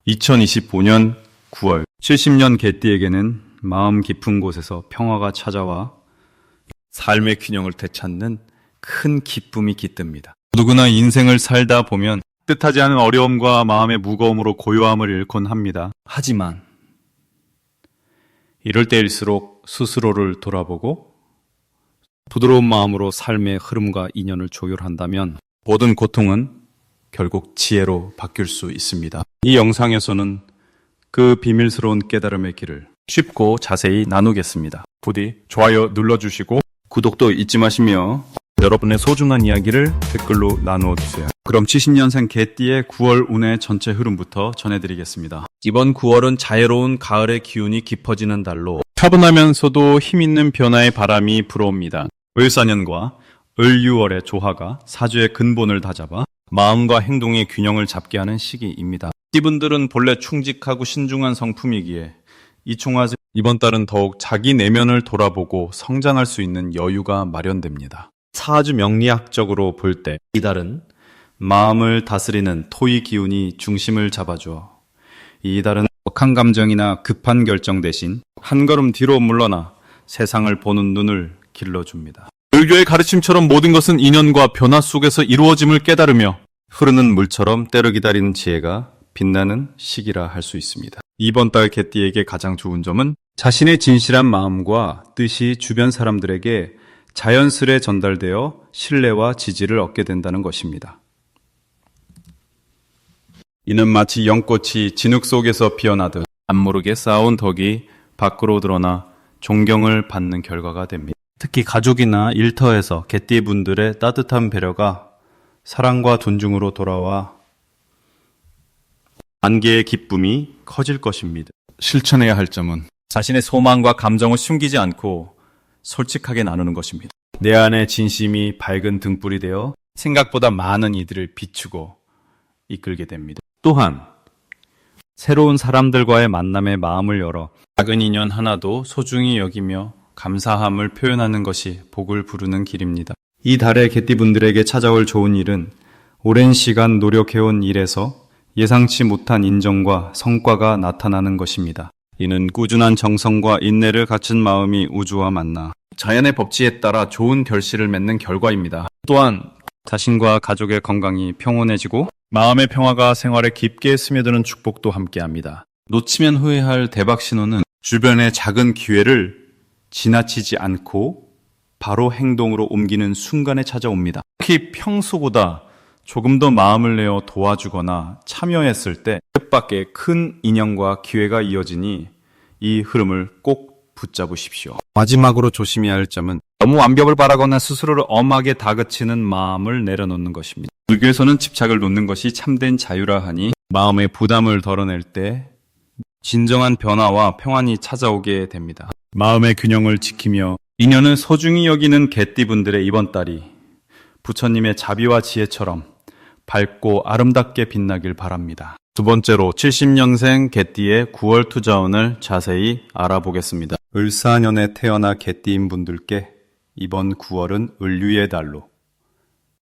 2025년 9월 70년 개띠에게는 마음 깊은 곳에서 평화가 찾아와 삶의 균형을 되찾는 큰 기쁨이 깃듭니다. 누구나 인생을 살다 보면 뜻하지 않은 어려움과 마음의 무거움으로 고요함을 잃곤 합니다. 하지만 이럴 때일수록 스스로를 돌아보고 부드러운 마음으로 삶의 흐름과 인연을 조율한다면 모든 고통은 결국 지혜로 바뀔 수 있습니다. 이 영상에서는 그 비밀스러운 깨달음의 길을 쉽고 자세히 나누겠습니다. 부디 좋아요 눌러주시고 구독도 잊지 마시며 여러분의 소중한 이야기를 댓글로 나누어 주세요. 그럼 70년생 개띠의 9월 운의 전체 흐름부터 전해드리겠습니다. 이번 9월은 자애로운 가을의 기운이 깊어지는 달로 차분하면서도 힘있는 변화의 바람이 불어옵니다. 을사년과 을유월의 조화가 사주의 근본을 다잡아 마음과 행동의 균형을 잡게 하는 시기입니다. 띠분들은 본래 충직하고 신중한 성품이기에 이충하지 이번 달은 더욱 자기 내면을 돌아보고 성장할 수 있는 여유가 마련됩니다. 사주 명리학적으로 볼 때 이 달은 마음을 다스리는 토의 기운이 중심을 잡아줘 이 달은 억한 감정이나 급한 결정 대신 한 걸음 뒤로 물러나 세상을 보는 눈을 길러줍니다. 불교의 가르침처럼 모든 것은 인연과 변화 속에서 이루어짐을 깨달으며 흐르는 물처럼 때를 기다리는 지혜가 빛나는 시기라 할 수 있습니다. 이번 달 개띠에게 가장 좋은 점은 자신의 진실한 마음과 뜻이 주변 사람들에게 자연스레 전달되어 신뢰와 지지를 얻게 된다는 것입니다. 이는 마치 연꽃이 진흙 속에서 피어나듯 안 모르게 쌓아온 덕이 밖으로 드러나 존경을 받는 결과가 됩니다. 특히 가족이나 일터에서 개띠분들의 따뜻한 배려가 사랑과 존중으로 돌아와 관계의 기쁨이 커질 것입니다. 실천해야 할 점은 자신의 소망과 감정을 숨기지 않고 솔직하게 나누는 것입니다. 내 안의 진심이 밝은 등불이 되어 생각보다 많은 이들을 비추고 이끌게 됩니다. 또한 새로운 사람들과의 만남에 마음을 열어 작은 인연 하나도 소중히 여기며 감사함을 표현하는 것이 복을 부르는 길입니다. 이 달의 개띠분들에게 찾아올 좋은 일은 오랜 시간 노력해온 일에서 예상치 못한 인정과 성과가 나타나는 것입니다. 이는 꾸준한 정성과 인내를 갖춘 마음이 우주와 만나 자연의 법칙에 따라 좋은 결실을 맺는 결과입니다. 또한 자신과 가족의 건강이 평온해지고 마음의 평화가 생활에 깊게 스며드는 축복도 함께합니다. 놓치면 후회할 대박 신호는 주변의 작은 기회를 지나치지 않고 바로 행동으로 옮기는 순간에 찾아옵니다. 특히 평소보다 조금 더 마음을 내어 도와주거나 참여했을 때 뜻밖의 큰 인연과 기회가 이어지니 이 흐름을 꼭 붙잡으십시오. 마지막으로 조심해야 할 점은 너무 완벽을 바라거나 스스로를 엄하게 다그치는 마음을 내려놓는 것입니다. 불교에서는 집착을 놓는 것이 참된 자유라 하니 마음의 부담을 덜어낼 때 진정한 변화와 평안이 찾아오게 됩니다. 마음의 균형을 지키며 인연을 소중히 여기는 개띠분들의 이번 달이 부처님의 자비와 지혜처럼 밝고 아름답게 빛나길 바랍니다. 두 번째로 70년생 개띠의 9월 투자운을 자세히 알아보겠습니다. 을사년에 태어나 개띠인 분들께 이번 9월은 을류의 달로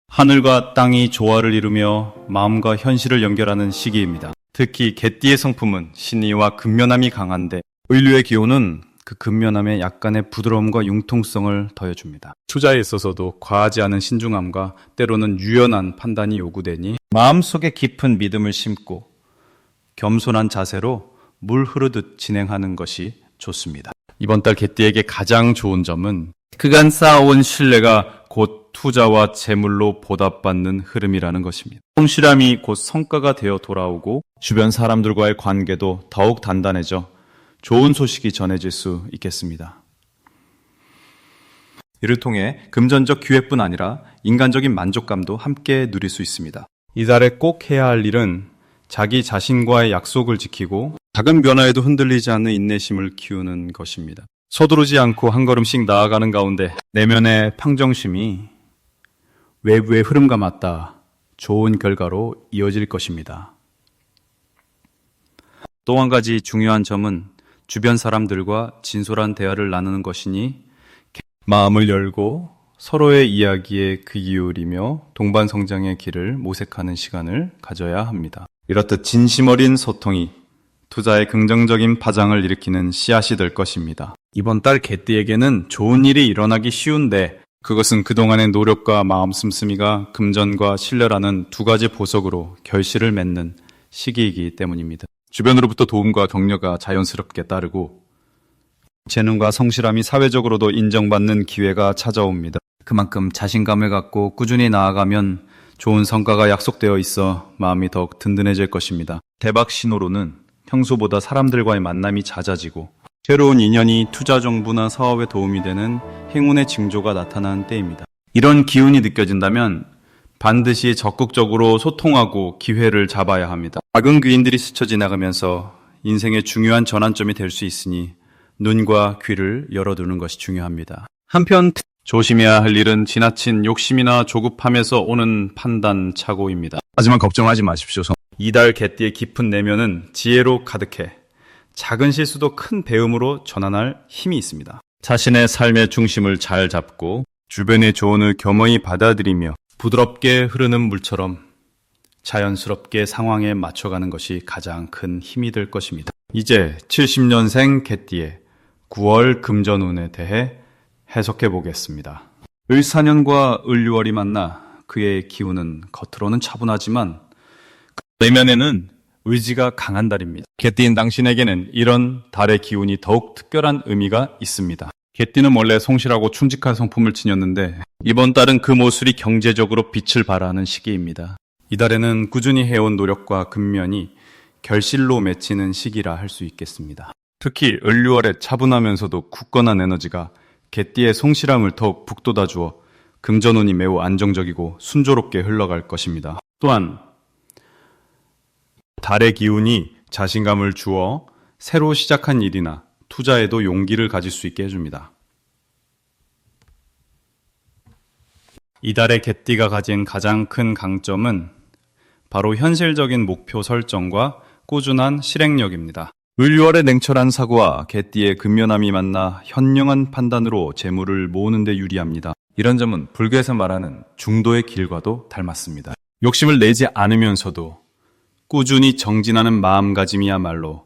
하늘과 땅이 조화를 이루며 마음과 현실을 연결하는 시기입니다. 특히 개띠의 성품은 신의와 근면함이 강한데 을류의 기운은 그 근면함에 약간의 부드러움과 융통성을 더해줍니다. 투자에 있어서도 과하지 않은 신중함과 때로는 유연한 판단이 요구되니 마음속에 깊은 믿음을 심고 겸손한 자세로 물 흐르듯 진행하는 것이 좋습니다. 이번 달 개띠에게 가장 좋은 점은 그간 쌓아온 신뢰가 곧 투자와 재물로 보답받는 흐름이라는 것입니다. 성실함이 곧 성과가 되어 돌아오고 주변 사람들과의 관계도 더욱 단단해져 좋은 소식이 전해질 수 있겠습니다. 이를 통해 금전적 기회뿐 아니라 인간적인 만족감도 함께 누릴 수 있습니다. 이달에 꼭 해야 할 일은 자기 자신과의 약속을 지키고 작은 변화에도 흔들리지 않는 인내심을 키우는 것입니다. 서두르지 않고 한 걸음씩 나아가는 가운데 내면의 평정심이 외부의 흐름과 맞닿아 좋은 결과로 이어질 것입니다. 또 한 가지 중요한 점은 주변 사람들과 진솔한 대화를 나누는 것이니 마음을 열고 서로의 이야기에 귀 기울이며 동반 성장의 길을 모색하는 시간을 가져야 합니다. 이렇듯 진심 어린 소통이 투자에 긍정적인 파장을 일으키는 씨앗이 될 것입니다. 이번 달 개띠에게는 좋은 일이 일어나기 쉬운데 그것은 그동안의 노력과 마음 씀씀이가 금전과 신뢰라는 두 가지 보석으로 결실을 맺는 시기이기 때문입니다. 주변으로부터 도움과 격려가 자연스럽게 따르고 재능과 성실함이 사회적으로도 인정받는 기회가 찾아옵니다. 그만큼 자신감을 갖고 꾸준히 나아가면 좋은 성과가 약속되어 있어 마음이 더욱 든든해질 것입니다. 대박 신호로는 평소보다 사람들과의 만남이 잦아지고 새로운 인연이 투자 정보나 사업에 도움이 되는 행운의 징조가 나타나는 때입니다. 이런 기운이 느껴진다면 반드시 적극적으로 소통하고 기회를 잡아야 합니다. 작은 귀인들이 스쳐 지나가면서 인생의 중요한 전환점이 될 수 있으니 눈과 귀를 열어두는 것이 중요합니다. 한편 조심해야 할 일은 지나친 욕심이나 조급함에서 오는 판단 착오입니다. 하지만 걱정하지 마십시오. 이달 개띠의 깊은 내면은 지혜로 가득해 작은 실수도 큰 배움으로 전환할 힘이 있습니다. 자신의 삶의 중심을 잘 잡고 주변의 조언을 겸허히 받아들이며 부드럽게 흐르는 물처럼 자연스럽게 상황에 맞춰가는 것이 가장 큰 힘이 될 것입니다. 이제 70년생 개띠의 9월 금전운에 대해 해석해 보겠습니다. 을사년과 을유월이 만나 그의 기운은 겉으로는 차분하지만 내면에는 의지가 강한 달입니다. 개띠인 당신에게는 이런 달의 기운이 더욱 특별한 의미가 있습니다. 개띠는 원래 성실하고 충직한 성품을 지녔는데 이번 달은 그 모습이 경제적으로 빛을 발하는 시기입니다. 이달에는 꾸준히 해온 노력과 근면이 결실로 맺히는 시기라 할 수 있겠습니다. 특히 을유월의 차분하면서도 굳건한 에너지가 개띠의 성실함을 더욱 북돋아 주어 금전운이 매우 안정적이고 순조롭게 흘러갈 것입니다. 또한 달의 기운이 자신감을 주어 새로 시작한 일이나 투자에도 용기를 가질 수 있게 해줍니다. 이달의 개띠가 가진 가장 큰 강점은 바로 현실적인 목표 설정과 꾸준한 실행력입니다. 을유월의 냉철한 사고와 개띠의 근면함이 만나 현명한 판단으로 재물을 모으는 데 유리합니다. 이런 점은 불교에서 말하는 중도의 길과도 닮았습니다. 욕심을 내지 않으면서도 꾸준히 정진하는 마음가짐이야말로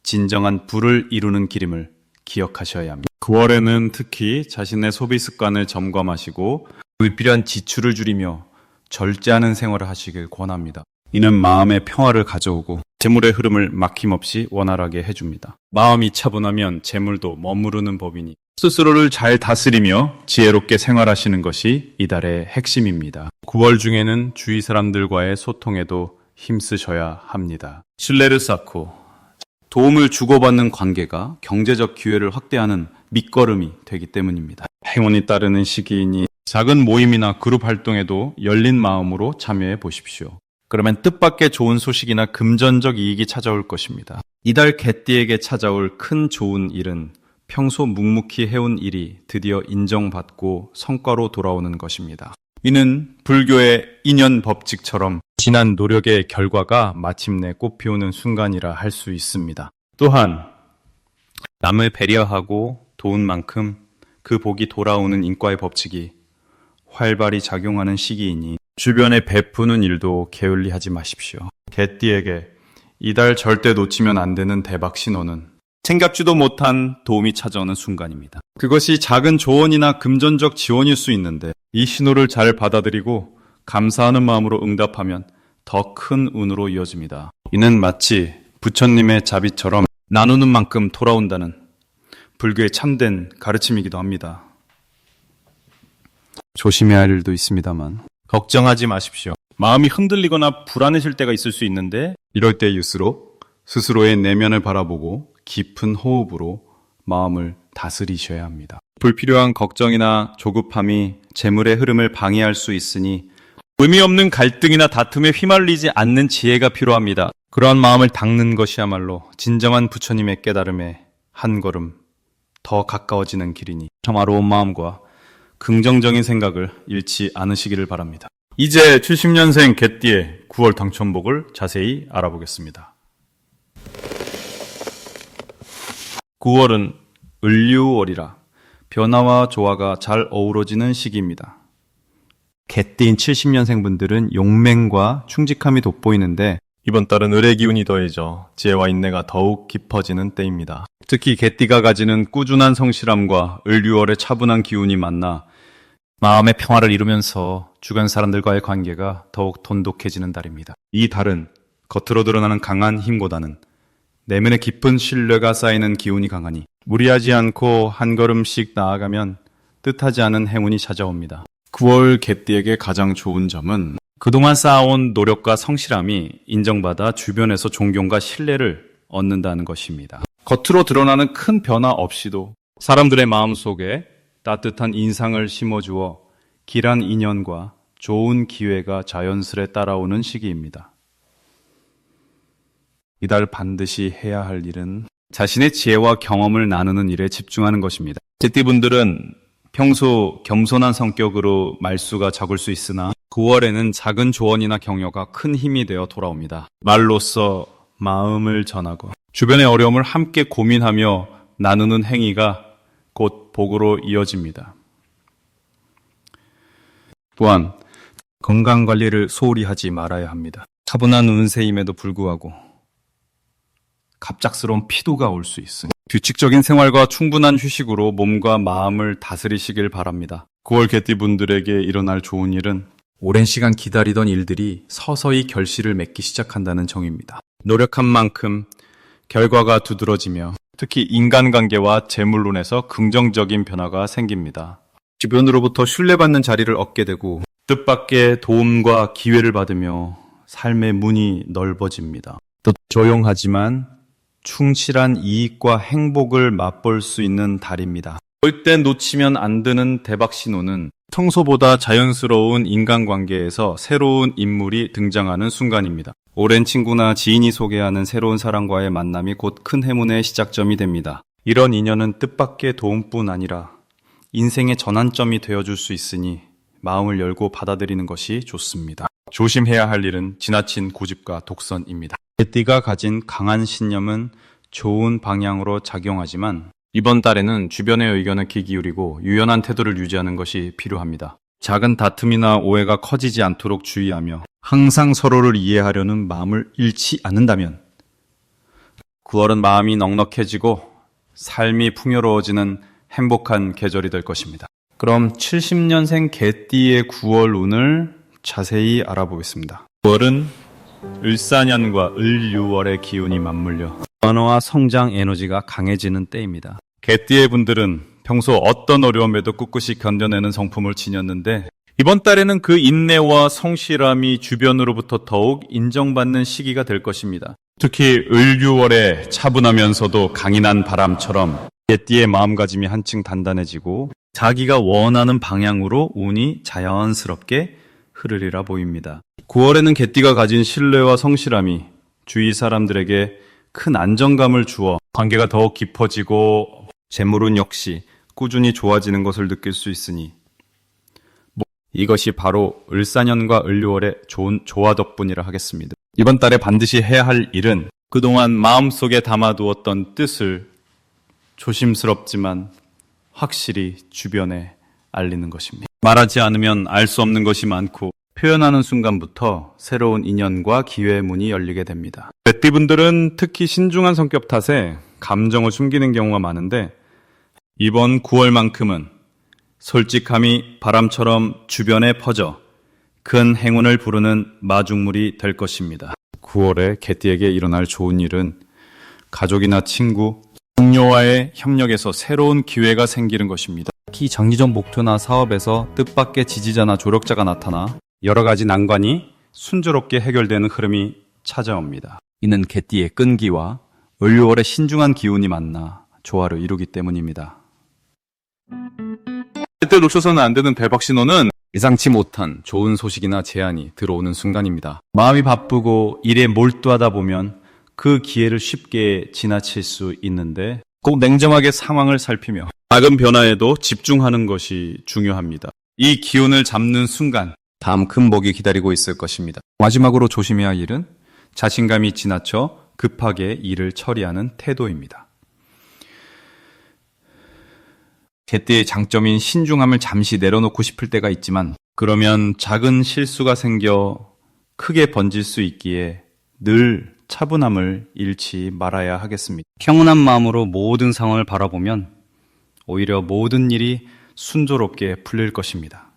진정한 부를 이루는 길임을 기억하셔야 합니다. 9월에는 특히 자신의 소비 습관을 점검하시고 불필요한 지출을 줄이며 절제하는 생활을 하시길 권합니다. 이는 마음의 평화를 가져오고 재물의 흐름을 막힘없이 원활하게 해줍니다. 마음이 차분하면 재물도 머무르는 법이니 스스로를 잘 다스리며 지혜롭게 생활하시는 것이 이달의 핵심입니다. 9월 중에는 주위 사람들과의 소통에도 힘쓰셔야 합니다. 신뢰를 쌓고 도움을 주고받는 관계가 경제적 기회를 확대하는 밑거름이 되기 때문입니다. 행운이 따르는 시기이니 작은 모임이나 그룹 활동에도 열린 마음으로 참여해 보십시오. 그러면 뜻밖의 좋은 소식이나 금전적 이익이 찾아올 것입니다. 이달 개띠에게 찾아올 큰 좋은 일은 평소 묵묵히 해온 일이 드디어 인정받고 성과로 돌아오는 것입니다. 이는 불교의 인연 법칙처럼 지난 노력의 결과가 마침내 꽃피우는 순간이라 할 수 있습니다. 또한 남을 배려하고 도운 만큼 그 복이 돌아오는 인과의 법칙이 활발히 작용하는 시기이니 주변에 베푸는 일도 게을리하지 마십시오. 개띠에게 이달 절대 놓치면 안 되는 대박 신호는 생각지도 못한 도움이 찾아오는 순간입니다. 그것이 작은 조언이나 금전적 지원일 수 있는데 이 신호를 잘 받아들이고 감사하는 마음으로 응답하면 더 큰 운으로 이어집니다. 이는 마치 부처님의 자비처럼 나누는 만큼 돌아온다는 불교의 참된 가르침이기도 합니다. 조심해야 할 일도 있습니다만 걱정하지 마십시오. 마음이 흔들리거나 불안해질 때가 있을 수 있는데 이럴 때일수록 스스로의 내면을 바라보고 깊은 호흡으로 마음을 다스리셔야 합니다. 불필요한 걱정이나 조급함이 재물의 흐름을 방해할 수 있으니 의미 없는 갈등이나 다툼에 휘말리지 않는 지혜가 필요합니다. 그러한 마음을 닦는 것이야말로 진정한 부처님의 깨달음에 한 걸음 더 가까워지는 길이니 평화로운 마음과 긍정적인 생각을 잃지 않으시기를 바랍니다. 이제 70년생 개띠의 9월 당첨복을 자세히 알아보겠습니다. 9월은 을유월이라 변화와 조화가 잘 어우러지는 시기입니다. 개띠인 70년생 분들은 용맹과 충직함이 돋보이는데 이번 달은 을의 기운이 더해져 지혜와 인내가 더욱 깊어지는 때입니다. 특히 개띠가 가지는 꾸준한 성실함과 을유월의 차분한 기운이 만나 마음의 평화를 이루면서 주변 사람들과의 관계가 더욱 돈독해지는 달입니다. 이 달은 겉으로 드러나는 강한 힘보다는 내면의 깊은 신뢰가 쌓이는 기운이 강하니 무리하지 않고 한 걸음씩 나아가면 뜻하지 않은 행운이 찾아옵니다. 9월 개띠에게 가장 좋은 점은 그동안 쌓아온 노력과 성실함이 인정받아 주변에서 존경과 신뢰를 얻는다는 것입니다. 겉으로 드러나는 큰 변화 없이도 사람들의 마음속에 따뜻한 인상을 심어주어 길한 인연과 좋은 기회가 자연스레 따라오는 시기입니다. 이달 반드시 해야 할 일은 자신의 지혜와 경험을 나누는 일에 집중하는 것입니다. 개띠분들은 평소 겸손한 성격으로 말수가 적을 수 있으나 9월에는 작은 조언이나 격려가 큰 힘이 되어 돌아옵니다. 말로써 마음을 전하고 주변의 어려움을 함께 고민하며 나누는 행위가 곧 복으로 이어집니다. 또한 건강관리를 소홀히 하지 말아야 합니다. 차분한 운세임에도 불구하고 갑작스러운 피도가 올 수 있으니 규칙적인 생활과 충분한 휴식으로 몸과 마음을 다스리시길 바랍니다. 9월 개띠분들에게 일어날 좋은 일은 오랜 시간 기다리던 일들이 서서히 결실을 맺기 시작한다는 정의입니다. 노력한 만큼 결과가 두드러지며 특히 인간관계와 재물론에서 긍정적인 변화가 생깁니다. 주변으로부터 신뢰받는 자리를 얻게 되고 뜻밖의 도움과 기회를 받으며 삶의 문이 넓어집니다. 또 조용하지만 충실한 이익과 행복을 맛볼 수 있는 달입니다. 절대 놓치면 안 되는 대박 신호는 평소보다 자연스러운 인간관계에서 새로운 인물이 등장하는 순간입니다. 오랜 친구나 지인이 소개하는 새로운 사람과의 만남이 곧 큰 행운의 시작점이 됩니다. 이런 인연은 뜻밖의 도움뿐 아니라 인생의 전환점이 되어줄 수 있으니 마음을 열고 받아들이는 것이 좋습니다. 조심해야 할 일은 지나친 고집과 독선입니다. 개띠가 가진 강한 신념은 좋은 방향으로 작용하지만 이번 달에는 주변의 의견을 귀 기울이고 유연한 태도를 유지하는 것이 필요합니다. 작은 다툼이나 오해가 커지지 않도록 주의하며 항상 서로를 이해하려는 마음을 잃지 않는다면 9월은 마음이 넉넉해지고 삶이 풍요로워지는 행복한 계절이 될 것입니다. 그럼 70년생 개띠의 9월 운을 자세히 알아보겠습니다. 9월은 을사년과 을유월의 기운이 맞물려 언어와 성장 에너지가 강해지는 때입니다. 개띠의 분들은 평소 어떤 어려움에도 꿋꿋이 견뎌내는 성품을 지녔는데 이번 달에는 그 인내와 성실함이 주변으로부터 더욱 인정받는 시기가 될 것입니다. 특히 을유월의 차분하면서도 강인한 바람처럼 개띠의 마음가짐이 한층 단단해지고 자기가 원하는 방향으로 운이 자연스럽게 흐르리라 보입니다. 9월에는 개띠가 가진 신뢰와 성실함이 주위 사람들에게 큰 안정감을 주어 관계가 더욱 깊어지고 재물운 역시 꾸준히 좋아지는 것을 느낄 수 있으니 이것이 바로 을사년과 을유월의 좋은 조화 덕분이라 하겠습니다. 이번 달에 반드시 해야 할 일은 그동안 마음속에 담아두었던 뜻을 조심스럽지만 확실히 주변에 알리는 것입니다. 말하지 않으면 알 수 없는 것이 많고 표현하는 순간부터 새로운 인연과 기회의 문이 열리게 됩니다. 개띠분들은 특히 신중한 성격 탓에 감정을 숨기는 경우가 많은데 이번 9월만큼은 솔직함이 바람처럼 주변에 퍼져 큰 행운을 부르는 마중물이 될 것입니다. 9월에 개띠에게 일어날 좋은 일은 가족이나 친구, 동료와의 협력에서 새로운 기회가 생기는 것입니다. 특히 장기적 목표나 사업에서 뜻밖의 지지자나 조력자가 나타나 여러 가지 난관이 순조롭게 해결되는 흐름이 찾아옵니다. 이는 개띠의 끈기와 을유월의 신중한 기운이 만나 조화를 이루기 때문입니다. 그때 놓쳐서는 안 되는 대박 신호는 예상치 못한 좋은 소식이나 제안이 들어오는 순간입니다. 마음이 바쁘고 일에 몰두하다 보면 그 기회를 쉽게 지나칠 수 있는데 꼭 냉정하게 상황을 살피며 작은 변화에도 집중하는 것이 중요합니다. 이 기운을 잡는 순간 다음 큰 복이 기다리고 있을 것입니다. 마지막으로 조심해야 할 일은 자신감이 지나쳐 급하게 일을 처리하는 태도입니다. 개띠의 장점인 신중함을 잠시 내려놓고 싶을 때가 있지만 그러면 작은 실수가 생겨 크게 번질 수 있기에 늘 차분함을 잃지 말아야 하겠습니다. 평온한 마음으로 모든 상황을 바라보면 오히려 모든 일이 순조롭게 풀릴 것입니다.